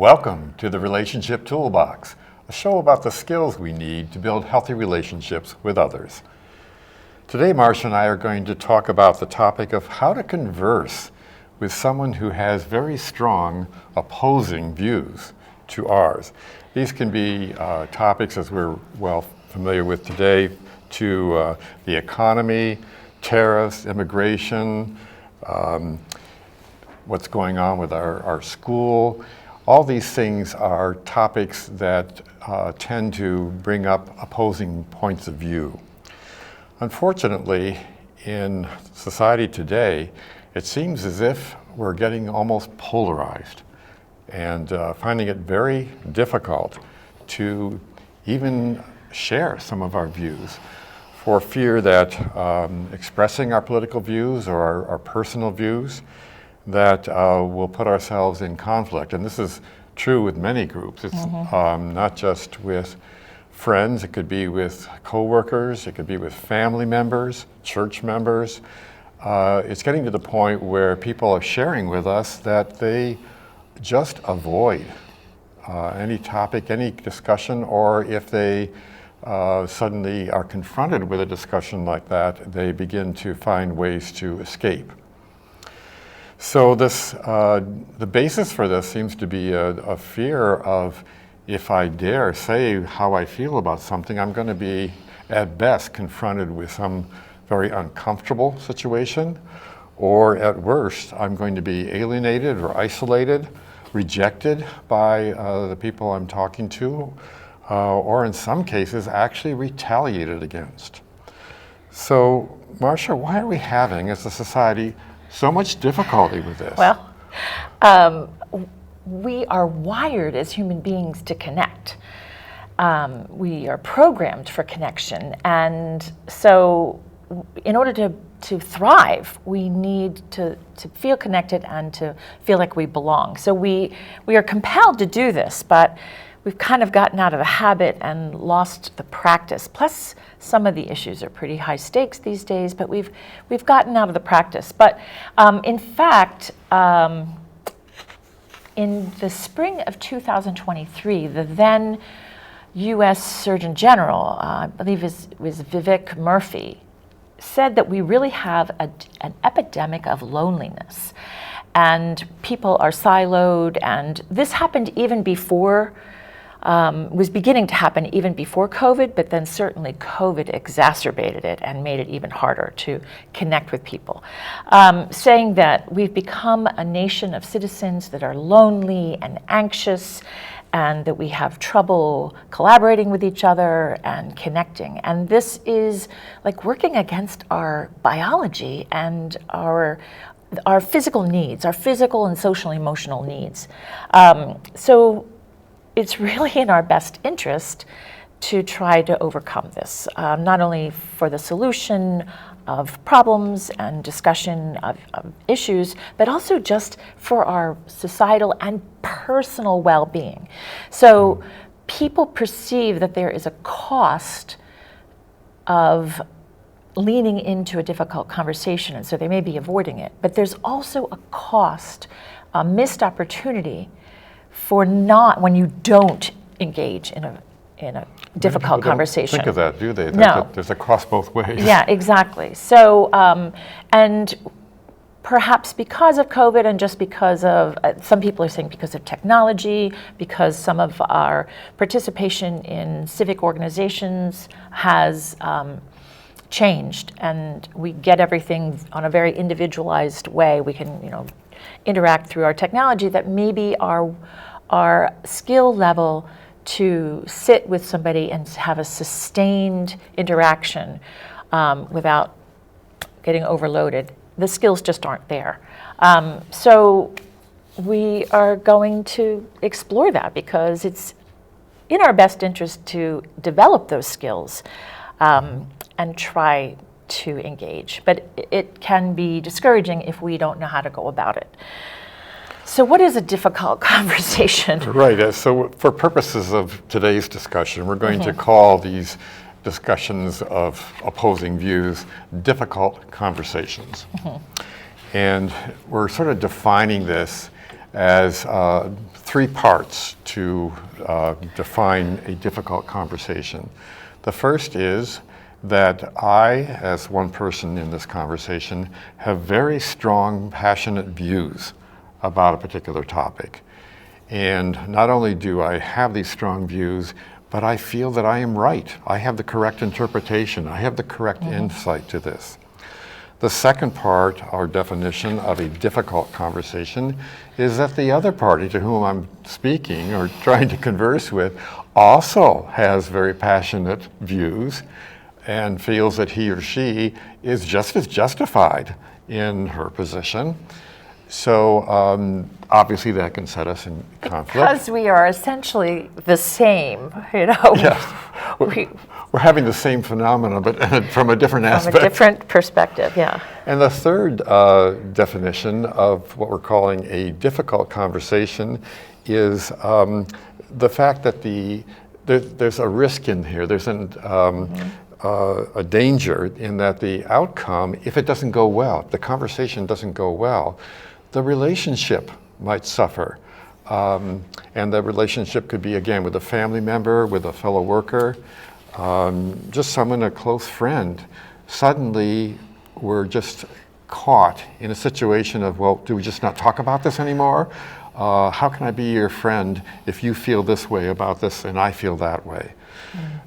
Welcome to the Relationship Toolbox, a show about the skills we need to build healthy relationships with others. Today, Marsha and I are going to talk about the topic of how to converse with someone who has very strong opposing views to ours. These can be topics, as we're well familiar with today, to the economy, tariffs, immigration, what's going on with our school. All these things are topics that tend to bring up opposing points of view. Unfortunately, in society today, it seems as if we're getting almost polarized and finding it very difficult to even share some of our views for fear that expressing our political views or our personal views that will put ourselves in conflict. And this is true with many groups. It's not just with friends, it could be with coworkers, it could be with family members, church members. It's getting to the point where people are sharing with us that they just avoid any topic, any discussion, or if they suddenly are confronted with a discussion like that, they begin to find ways to escape. So this, the basis for this seems to be a fear of, if I dare say how I feel about something, I'm going to be, at best, confronted with some very uncomfortable situation, or at worst, I'm going to be alienated or isolated, rejected by the people I'm talking to, or in some cases, actually retaliated against. So, Marsha, why are we having, as a society, so much difficulty with this? Well, we are wired as human beings to connect. We are programmed for connection, and so in order to thrive, we need to feel connected and to feel like we belong. So we are compelled to do this, but we've kind of gotten out of the habit and lost the practice. Plus, some of the issues are pretty high stakes these days, but we've gotten out of the practice. But in fact, in the spring of 2023, the then U.S. Surgeon General, I believe was Vivek Murthy, said that we really have an epidemic of loneliness, and people are siloed, and this happened even before, was beginning to happen even before COVID, but then certainly COVID exacerbated it and made it even harder to connect with people. Saying that we've become a nation of citizens that are lonely and anxious, and that we have trouble collaborating with each other and connecting. And this is like working against our biology and our physical needs, our physical and social emotional needs. So it's really in our best interest to try to overcome this, not only for the solution of problems and discussion of issues, but also just for our societal and personal well-being. So people perceive that there is a cost of leaning into a difficult conversation, and so they may be avoiding it. But there's also a cost, a missed opportunity for when you don't engage in a difficult conversation. Think of that, do they? No. There's a cost both ways. Yeah, exactly. So, and perhaps because of COVID and just because of, some people are saying because of technology, because some of our participation in civic organizations has changed, and we get everything on a very individualized way. We can, interact through our technology, that maybe our skill level to sit with somebody and have a sustained interaction without getting overloaded, the skills just aren't there. So we are going to explore that because it's in our best interest to develop those skills and try to engage. But it can be discouraging if we don't know how to go about it. So what is a difficult conversation? Right, so for purposes of today's discussion, we're going to call these discussions of opposing views difficult conversations. And we're sort of defining this as three parts to define a difficult conversation. The first is that I, as one person in this conversation, have very strong, passionate views about a particular topic. And not only do I have these strong views, but I feel that I am right. I have the correct interpretation. I have the correct insight to this. The second part, our definition of a difficult conversation, is that the other party to whom I'm speaking or trying to converse with also has very passionate views and feels that he or she is just as justified in her position. So obviously that can set us in conflict. Because we are essentially the same, you know. Yeah. We're having the same phenomena, but from a different aspect. From a different perspective, yeah. And the third definition of what we're calling a difficult conversation is the fact that there's a risk in here. There's a danger in that the outcome, if it doesn't go well, if the conversation doesn't go well, the relationship might suffer. And the relationship could be, again, with a family member, with a fellow worker, just someone, a close friend. Suddenly, we're just caught in a situation of, well, do we just not talk about this anymore? How can I be your friend if you feel this way about this and I feel that way?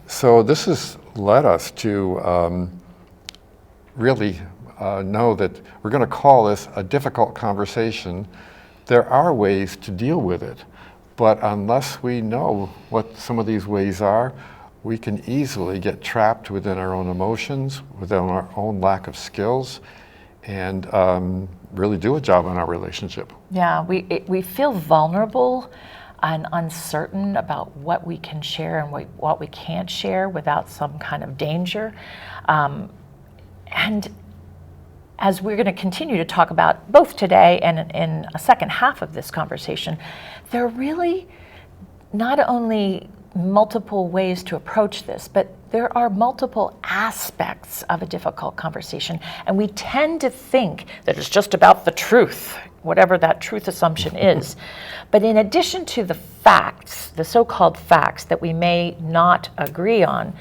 So this has led us to really know that we're going to call this a difficult conversation. There are ways to deal with it, but unless we know what some of these ways are, we can easily get trapped within our own emotions, within our own lack of skills, and really do a job on our relationship. Yeah, we feel vulnerable and uncertain about what we can share and what we can't share without some kind of danger. And as we're going to continue to talk about both today and in a second half of this conversation, there are really not only multiple ways to approach this, but there are multiple aspects of a difficult conversation. And we tend to think that it's just about the truth, whatever that truth assumption is. But in addition to the facts, the so-called facts that we may not agree on,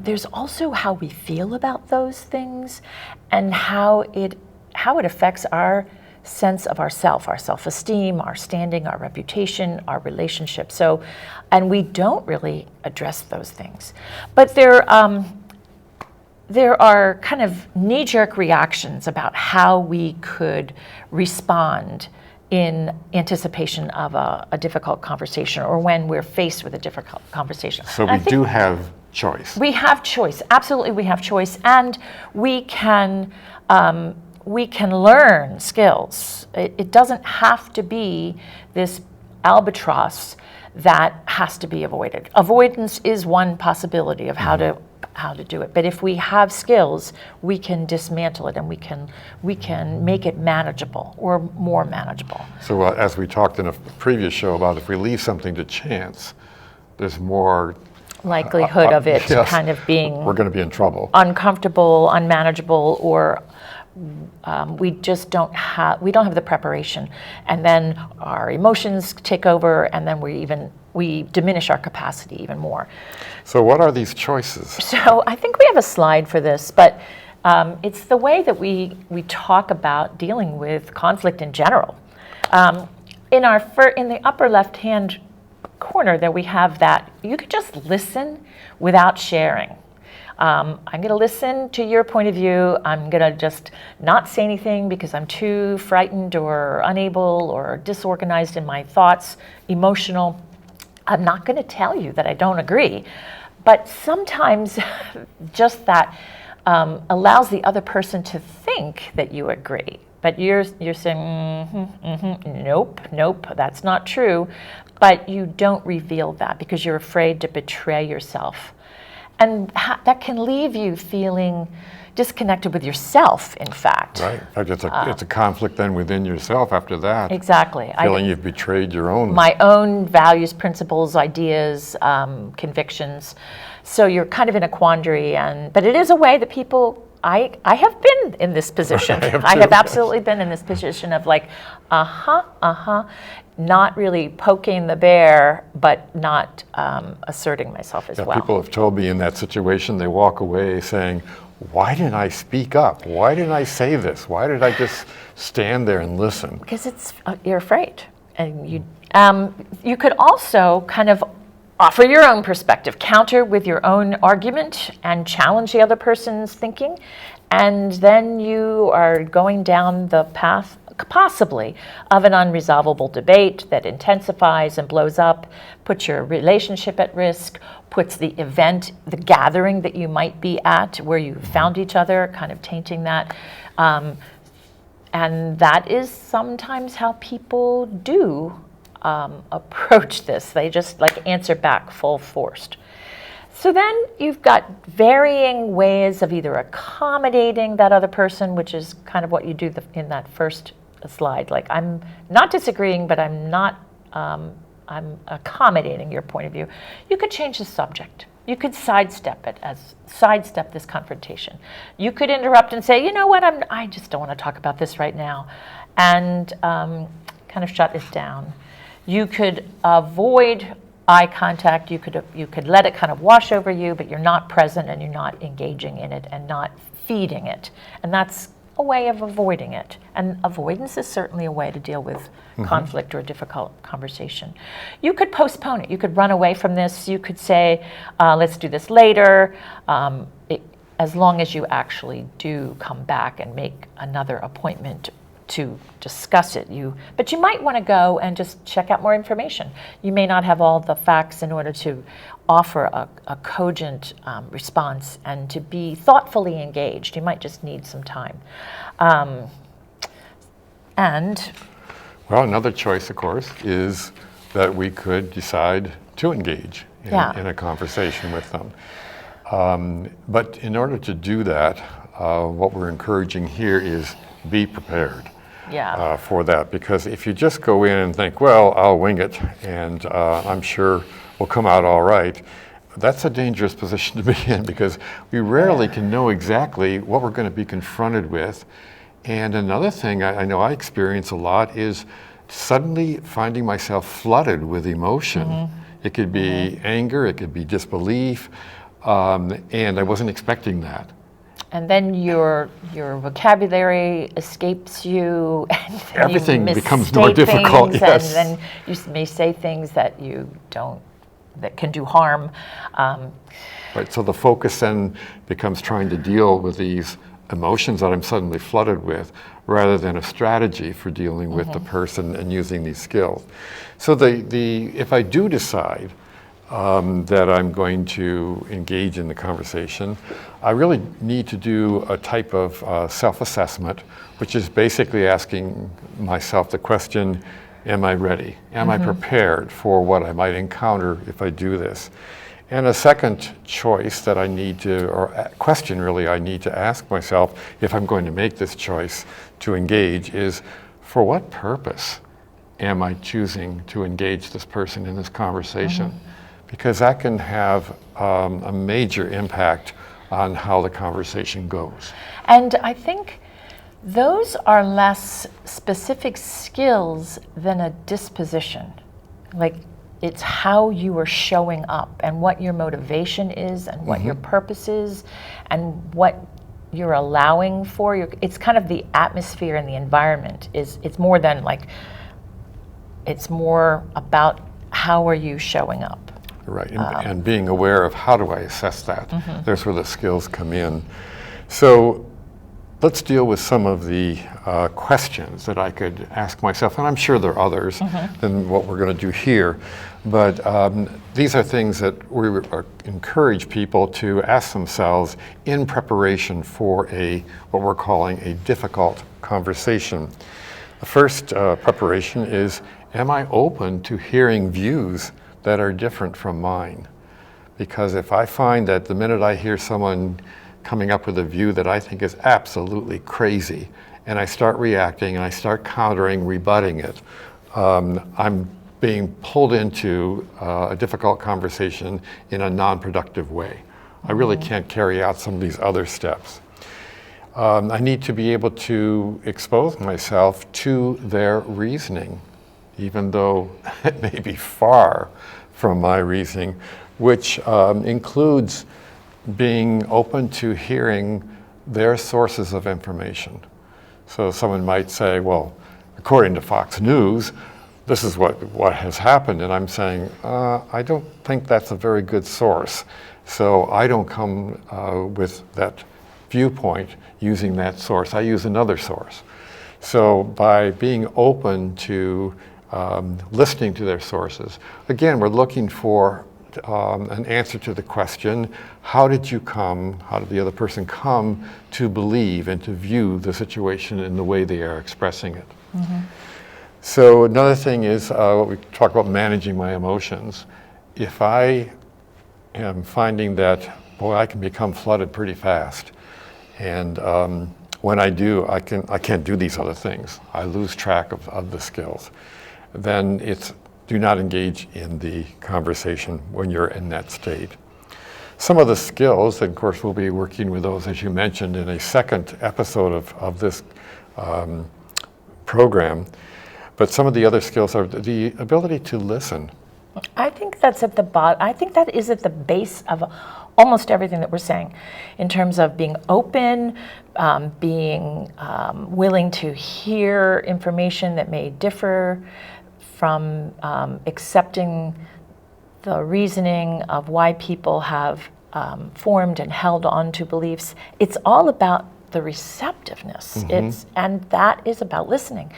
there's also how we feel about those things and how it affects our sense of ourself, our self-esteem, our standing, our reputation, our relationship. So, and we don't really address those things. But there are kind of knee-jerk reactions about how we could respond in anticipation of a difficult conversation or when we're faced with a difficult conversation. So we do have choice. We have choice. Absolutely, we have choice, and we can learn skills. It doesn't have to be this albatross that has to be avoided. Avoidance is one possibility of how to do it. But if we have skills, we can dismantle it and we can make it manageable or more manageable. So as we talked in a previous show about if we leave something to chance, there's more likelihood of it kind of being we're going to be in trouble, uncomfortable, unmanageable, or we don't have the preparation, and then our emotions take over, and then we diminish our capacity even more. So what are these choices? So I think we have a slide for this, but it's the way that we talk about dealing with conflict in general. In the upper left-hand corner there we have that you could just listen without sharing. I'm going to listen to your point of view. I'm going to just not say anything because I'm too frightened or unable or disorganized in my thoughts, emotional. I'm not going to tell you that I don't agree. But sometimes just that allows the other person to think that you agree. But you're saying, nope, that's not true. But you don't reveal that because you're afraid to betray yourself. And that can leave you feeling disconnected with yourself, in fact. Right. In fact, it's a conflict then within yourself after that. Exactly. Feeling you've betrayed my own values, principles, ideas, convictions. So you're kind of in a quandary. But it is a way that people, I have been in this position. I have absolutely been in this position of like, not really poking the bear, but not asserting myself as Yeah, well. people have told me in that situation, they walk away saying, why didn't I speak up? Why didn't I say this? Why did I just stand there and listen? Because you're afraid, and you could also kind of offer your own perspective, counter with your own argument, and challenge the other person's thinking, and then you are going down the path, possibly, of an unresolvable debate that intensifies and blows up, puts your relationship at risk, puts the event, the gathering that you might be at where you found each other, kind of tainting that. And that is sometimes how people do approach this. They just like answer back full forced. So then you've got varying ways of either accommodating that other person, which is kind of what you do in that first slide. Like, I'm not disagreeing, but I'm accommodating your point of view. You could change the subject. You could sidestep this confrontation. You could interrupt and say, you know what, I just don't want to talk about this right now, and kind of shut it down. You could avoid eye contact. You could let it kind of wash over you, but you're not present and you're not engaging in it and not feeding it. And that's a way of avoiding it. And avoidance is certainly a way to deal with conflict or a difficult conversation. You could postpone it. You could run away from this. You could say, let's do this later, as long as you actually do come back and make another appointment to discuss it. But you might want to go and just check out more information. You may not have all the facts in order to offer a cogent response and to be thoughtfully engaged. You might just need some time. Well, another choice, of course, is that we could decide to engage in a conversation with them. But in order to do that, what we're encouraging here is be prepared. For that, because if you just go in and think, well, I'll wing it and I'm sure we'll come out all right, that's a dangerous position to be in, because we rarely can know exactly what we're going to be confronted with. And another thing I know I experience a lot is suddenly finding myself flooded with emotion. It could be anger, it could be disbelief, and I wasn't expecting that. And then your vocabulary escapes you, and everything you becomes more difficult. Yes. And then you may say things that that can do harm. Right. So the focus then becomes trying to deal with these emotions that I'm suddenly flooded with, rather than a strategy for dealing with the person and using these skills. So if I do decide that I'm going to engage in the conversation, I really need to do a type of self-assessment, which is basically asking myself the question, am I ready? Am I prepared for what I might encounter if I do this? And a second choice that I need to, or question really I need to ask myself if I'm going to make this choice to engage is, for what purpose am I choosing to engage this person in this conversation? Because that can have a major impact on how the conversation goes. And I think those are less specific skills than a disposition. Like, it's how you are showing up and what your motivation is and what your purpose is and what you're allowing for. It's kind of the atmosphere and the environment. It's more than like, it's more about how are you showing up. Right, and being aware of how do I assess that. There's where the skills come in. So let's deal with some of the questions that I could ask myself, and I'm sure there are others than what we're going to do here. But these are things that we encourage people to ask themselves in preparation for what we're calling a difficult conversation. The first preparation is, am I open to hearing views that are different from mine? Because if I find that the minute I hear someone coming up with a view that I think is absolutely crazy, and I start reacting and I start countering, rebutting it, I'm being pulled into a difficult conversation in a non-productive way. I really can't carry out some of these other steps. I need to be able to expose myself to their reasoning. even though it may be far from my reasoning, which includes being open to hearing their sources of information. So someone might say, well, according to Fox News, this is what has happened. And I'm saying, I don't think that's a very good source. So I don't come with that viewpoint using that source. I use another source. So by being open to listening to their sources, again, we're looking for an answer to the question, how did the other person come to believe and to view the situation in the way they are expressing it? Mm-hmm. So another thing is what we talk about, managing my emotions. If I am finding that, boy, I can become flooded pretty fast, and when I do, I can't do these other things. I lose track of the skills. Then it's do not engage in the conversation when you're in that state. Some of the skills, and of course we'll be working with those, as you mentioned, in a second episode of this program, but some of the other skills are the ability to listen. I think that's at the bottom. I think that is at the base of almost everything that we're saying, in terms of being open, being willing to hear information that may differ, from accepting the reasoning of why people have formed and held on to beliefs. It's all about the receptiveness. Mm-hmm. And that is about listening.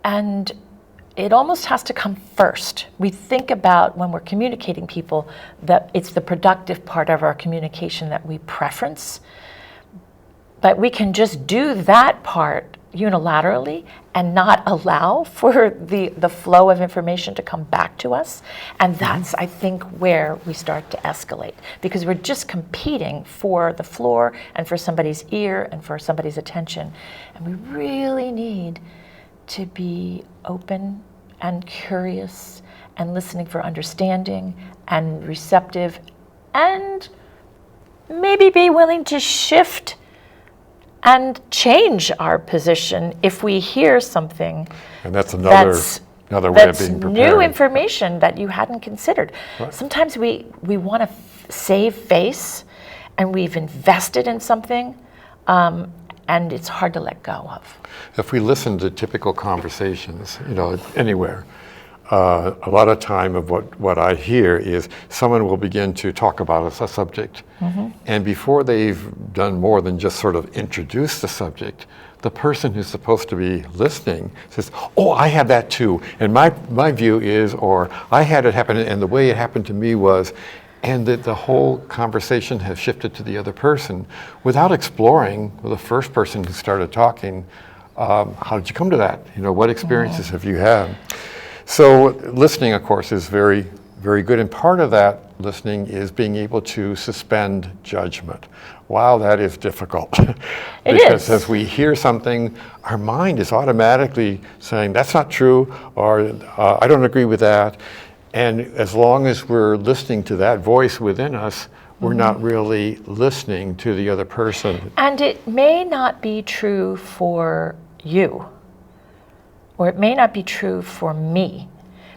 And it almost has to come first. We think about, when we're communicating people, that it's the productive part of our communication that we preference. But we can just do that part unilaterally and not allow for the flow of information to come back to us. And that's, I think, where we start to escalate, because we're just competing for the floor and for somebody's ear and for somebody's attention. And we really need to be open and curious and listening for understanding and receptive, and maybe be willing to shift and change our position if we hear something. And that's another way of being prepared. New information that you hadn't considered. Right. Sometimes we want to save face, and we've invested in something, and it's hard to let go of. If we listen to typical conversations, anywhere, a lot of time of what I hear is someone will begin to talk about a subject, mm-hmm. and before they've done more than just sort of introduce the subject, the person who's supposed to be listening says, oh, I have that too, and my view is, or I had it happen, and the way it happened to me was, and that the whole conversation has shifted to the other person without exploring with the first person who started talking, how did you come to that? What experiences have you had? So listening, of course, is very, very good. And part of that listening is being able to suspend judgment. Wow, that is difficult. Because as we hear something, our mind is automatically saying, that's not true, or I don't agree with that. And as long as we're listening to that voice within us, we're mm-hmm. not really listening to the other person. And it may not be true for you, or it may not be true for me,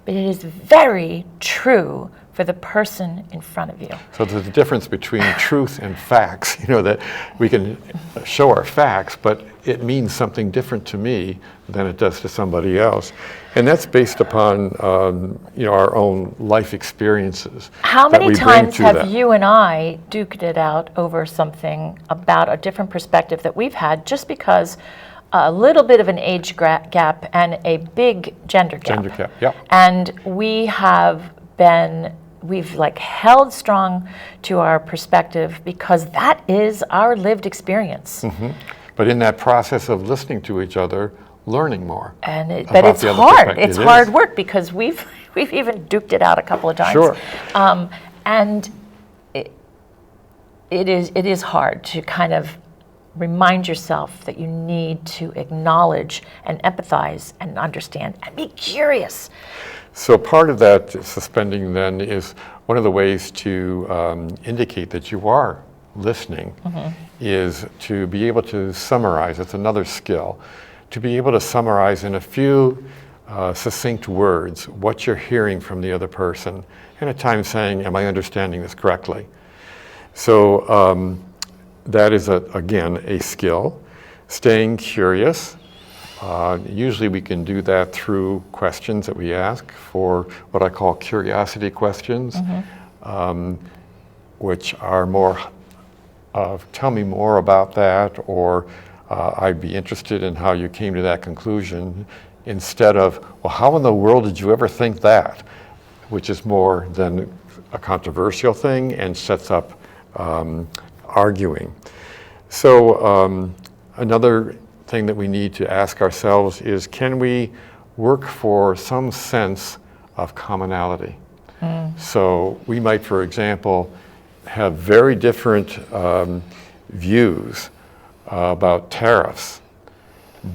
but it is very true for the person in front of you. So there's a difference between truth and facts, that we can show our facts, but it means something different to me than it does to somebody else. And that's based upon, our own life experiences. How many times have you and I duked it out over something about a different perspective that we've had, just because a little bit of an age gap and a big gender gap. Gender gap, yeah. And we've held strong to our perspective because that is our lived experience. Mm-hmm. But in that process of listening to each other, learning more. But it's hard. It's hard work, because we've even duked it out a couple of times. Sure. And it is hard to kind of remind yourself that you need to acknowledge and empathize and understand and be curious. So part of that suspending then is one of the ways to indicate that you are listening mm-hmm. is to be able to summarize. It's another skill. To be able to summarize in a few succinct words, what you're hearing from the other person, and at times saying, am I understanding this correctly? So that is, again, a skill. Staying curious. Usually we can do that through questions that we ask for what I call curiosity questions, which are more tell me more about that, or I'd be interested in how you came to that conclusion, instead of, well, how in the world did you ever think that? Which is more than a controversial thing and sets up arguing. So another thing that we need to ask ourselves is, can we work for some sense of commonality? So we might, for example, have very different views about tariffs,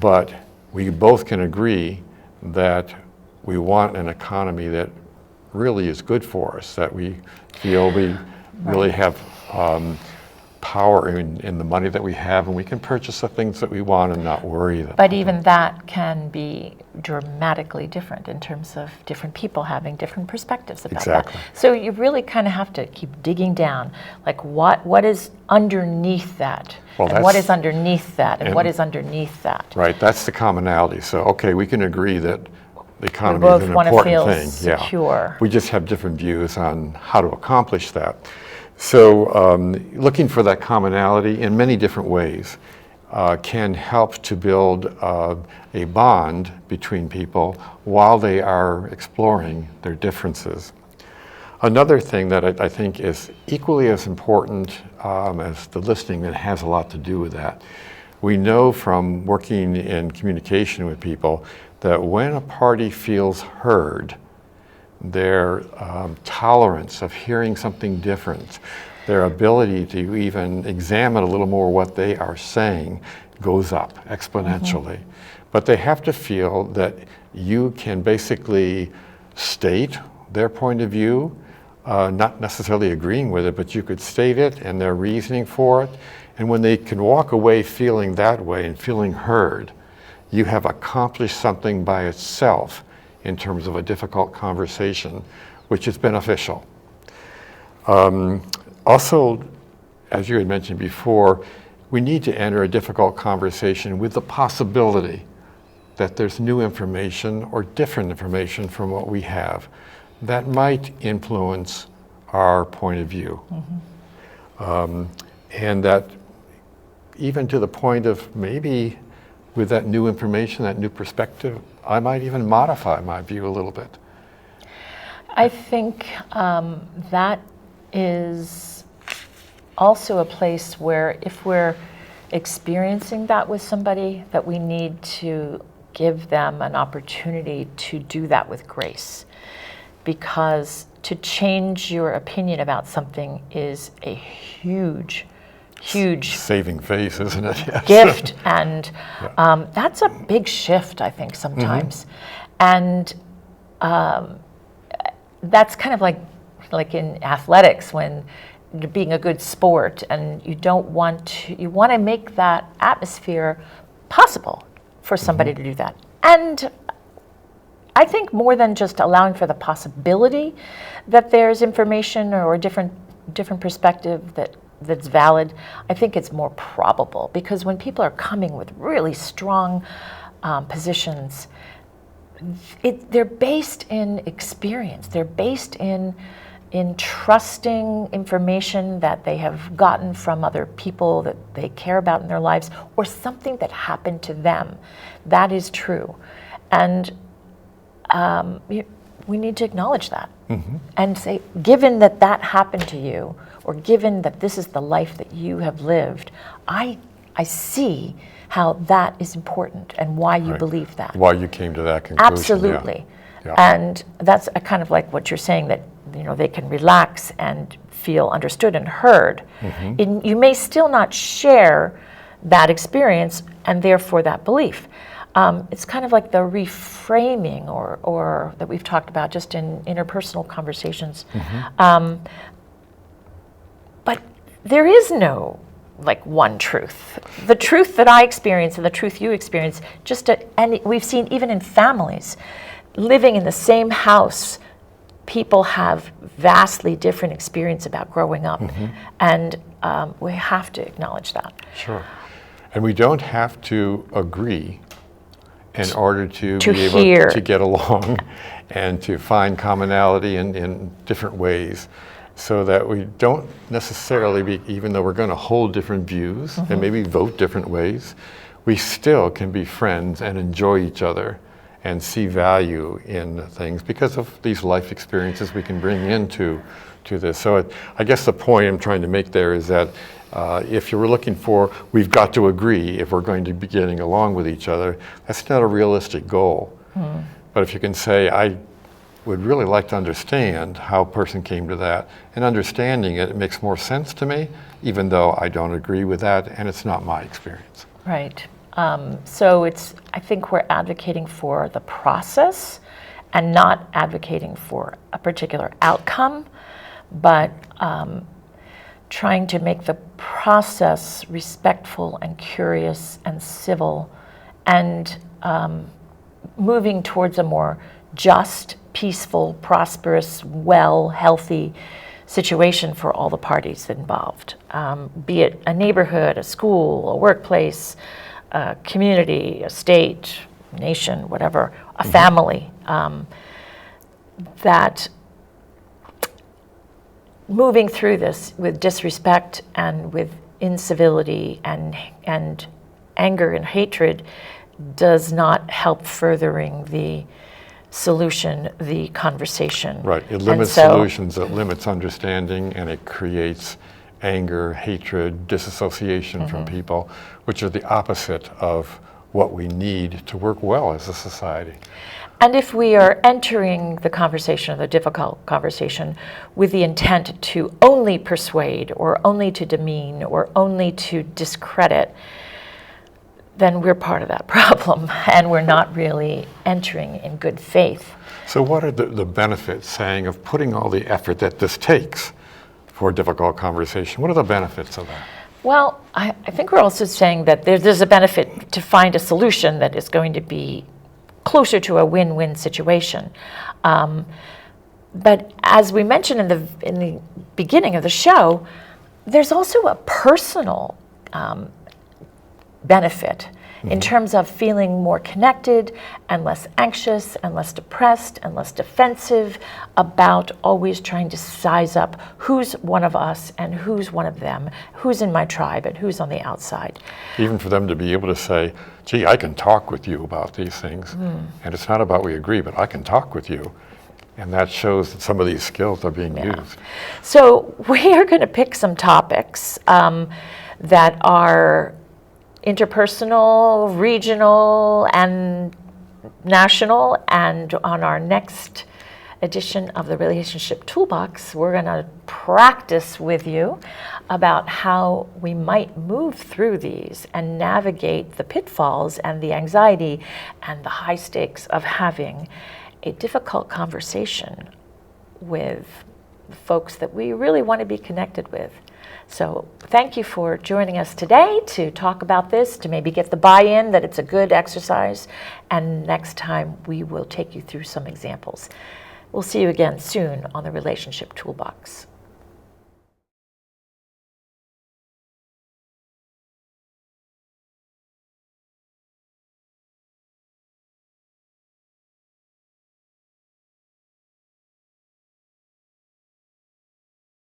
but we both can agree that we want an economy that really is good for us, that we feel we really have power in the money that we have, and we can purchase the things that we want and not worry about But even that can be dramatically different in terms of different people having different perspectives about that. So you really kind of have to keep digging down, like what is underneath that, and what is underneath that, and what is underneath that. Right, that's the commonality. So, okay, we can agree that the economy is an want to important feel thing. secure. Yeah. We just have different views on how to accomplish that. So looking for that commonality in many different ways can help to build a bond between people while they are exploring their differences. Another thing that I think is equally as important as the listening, that has a lot to do with that. We know from working in communication with people that when a party feels heard, their tolerance of hearing something different, their ability to even examine a little more what they are saying goes up exponentially. But they have to feel that you can basically state their point of view, not necessarily agreeing with it, but you could state it and their reasoning for it. And when they can walk away feeling that way and feeling heard, you have accomplished something by itself in terms of a difficult conversation, which is beneficial. Also, as you had mentioned before, we need to enter a difficult conversation with the possibility that there's new information or different information from what we have that might influence our point of view. And that even to the point of maybe with that new information, that new perspective, I might even modify my view a little bit. I think that is also a place where if we're experiencing that with somebody, that we need to give them an opportunity to do that with grace. Because to change your opinion about something is a huge saving face, isn't it? Yes. Gift, and that's a big shift, I think, sometimes. And that's kind of like in athletics, when you're being a good sport and you want to make that atmosphere possible for somebody to do that. And I think more than just allowing for the possibility that there's information or a different perspective that's valid, I think it's more probable, because when people are coming with really strong positions, they're based in experience. They're based in trusting information that they have gotten from other people that they care about in their lives, or something that happened to them. That is true. And we need to acknowledge that and say, given that happened to you, or given that this is the life that you have lived, I see how that is important and why you believe that. Why you came to that conclusion. Absolutely. Yeah. And that's a kind of like what you're saying, that they can relax and feel understood and heard. You may still not share that experience and therefore that belief. It's kind of like the reframing or that we've talked about just in interpersonal conversations. But there is no like one truth. The truth that I experience and the truth you experience, and we've seen even in families, living in the same house, people have vastly different experience about growing up, and we have to acknowledge that. Sure. And we don't have to agree in order to be able hear. to get along and to find commonality in different ways, so that we don't necessarily even though we're going to hold different views and maybe vote different ways, we still can be friends and enjoy each other and see value in things because of these life experiences we can bring into this. So I guess the point I'm trying to make there is that if you were looking for, we've got to agree if we're going to be getting along with each other, that's not a realistic goal. But if you can say, I would really like to understand how a person came to that, and understanding it makes more sense to me, even though I don't agree with that and it's not my experience. Right. So I think we're advocating for the process and not advocating for a particular outcome, but trying to make the process respectful and curious and civil, and moving towards a more just, peaceful, prosperous, well, healthy situation for all the parties involved, be it a neighborhood, a school, a workplace, a community, a state, nation, whatever, a family, that moving through this with disrespect and with incivility and anger and hatred does not help furthering the solution, the conversation. Right, it limits solutions, it limits understanding, and it creates anger, hatred, disassociation from people, which are the opposite of what we need to work well as a society. And if we are entering the conversation, the difficult conversation, with the intent to only persuade or only to demean or only to discredit, then we're part of that problem, and we're not really entering in good faith. So what are the benefits, saying, of putting all the effort that this takes for a difficult conversation? What are the benefits of that? Well, I think we're also saying that there's a benefit to find a solution that is going to be closer to a win-win situation. But as we mentioned in the beginning of the show, there's also a personal benefit in terms of feeling more connected and less anxious and less depressed and less defensive about always trying to size up who's one of us and who's one of them, who's in my tribe and who's on the outside. Even for them to be able to say, gee, I can talk with you about these things, and it's not about we agree, but I can talk with you. And that shows that some of these skills are being used. So we are going to pick some topics that are interpersonal, regional, and national. And on our next edition of the Relationship Toolbox, we're going to practice with you about how we might move through these and navigate the pitfalls and the anxiety and the high stakes of having a difficult conversation with folks that we really want to be connected with. So thank you for joining us today to talk about this, to maybe get the buy-in that it's a good exercise. And next time we will take you through some examples. We'll see you again soon on the Relationship Toolbox.